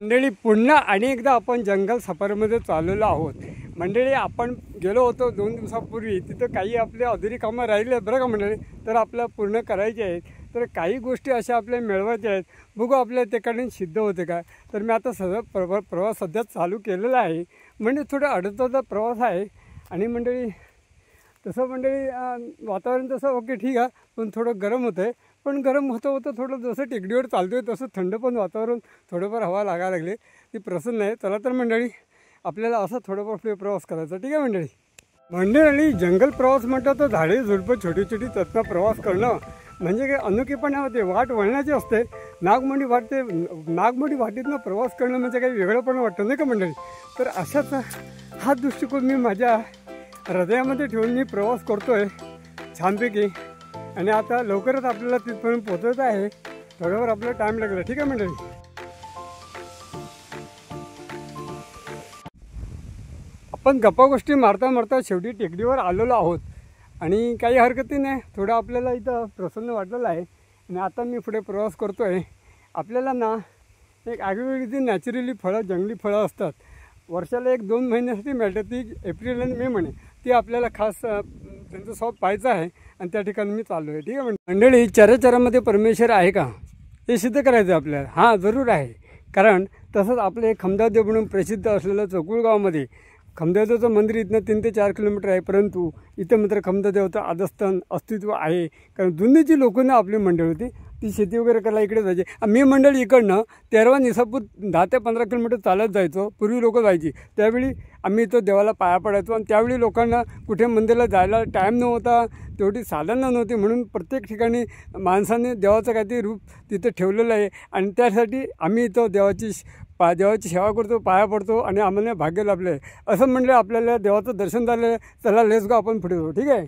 मंडळी पुन्हा आणि एकदा आपण जंगल सफारीमध्ये चाललेलो आहोत। मंडळी आपण गेलो होतो 2 दिवसापूर्वी, तिथं काही आपले अधुरी कामं राहिले बरं का मंडळी, तर आपल्याला पूर्ण करायचे आहेत। तर काही गोष्टी अशा आपल्या मिळवायच्या आहेत, बघू आपल्या त्याकडे सिद्ध होते का। तर मी आता प्रवास सध्या चालू केलेला आहे, म्हणजे थोडं अडचणीचा प्रवास आहे। आणि मंडळी तसं मंडळी वातावरण तसं ओके ठीक आहे, पण थोडं गरम होतं आहे। पण गरम होतं थोडं, जसं टेकडीवर चालतो आहे तसं थंड पण वातावरण, थोडंफार हवा लागायला लागली, ती प्रसन्न आहे। चला तर मंडळी आपल्याला असं थोडंफार प्रवास करायचा, ठीक आहे मंडळी। मंडळी जंगल प्रवास म्हटलं तर झाडे झुडपं छोटी छोटी त्यातनं प्रवास करणं म्हणजे काही अनोखेपणा होते, वाट वळण्याची असते। नागमोडी वाटेतनं प्रवास करणं म्हणजे काही वेगळंपण वाटतं नाही का मंडळी। तर अशाच हा दृष्टिकोन मी माझ्या हृदयामध्ये ठेवून मी प्रवास करतो आहे छानपैकी। आणि आता लवकरच आपल्याला तिथपर्यंत पोहोचायचं आहे, थोड्यावर आपल्याला टाईम लागला, ठीक आहे मंडळी। आपण गप्पा गोष्टी मारता शेवटी टेकडीवर आलेलो आहोत आणि काही हरकती नाही, थोडं आपल्याला इथं प्रसन्न वाटलेलं आहे। आणि आता मी पुढे प्रवास करतो आहे। आपल्याला ना एक आगळीवेगळी जी नॅचरली फळं, जंगली फळं असतात, वर्षाला 1-2 महिन्यासाठी मिळतात, ती एप्रिल आणि मे महिने, ती आपल्याला खास त्यांचं स्वाद पाहायचं आहे आणि त्या ठिकाणी मी चाललो आहे, ठीक आहे मंडळी। चराचरामध्ये परमेश्वर आहे का हे सिद्ध करायचं आपल्याला। हां जरूर आहे, कारण तसंच आपले खमदादेव म्हणून प्रसिद्ध असलेलं चकुळगावमध्ये खमदादेवचं मंदिर इथनं 3 ते 4 किलोमीटर आहे, परंतु इथं मात्र खमदादेवचं आदस्थान अस्तित्व आहे। कारण जुनी जी लोकांना आपली मंडळी होती ती शेती वगैरे करायला इकडे जायची। मी मंडळी इकडनं 13 निसापूर 10 ते 15 किलोमीटर चालत जायचो, पूर्वी लोक जायची, त्यावेळी आम्ही तो देवाला पाया पडायचो। आणि त्यावेळी लोकांना कुठे मंदिराला जायला टाईम नव्हता, तेवढी साधनं नव्हती, म्हणून प्रत्येक ठिकाणी माणसाने देवाचं काहीतरी रूप तिथे ठेवलेलं आहे। आणि त्यासाठी आम्ही इथं देवाची सेवा करतो, पाया पडतो आणि आम्हाला भाग्य लाभलं आहे। असं म्हणलं आपल्याला देवाचं दर्शन झालं, चला लेट्स गो आपण पुढे जाऊ, ठीक आहे।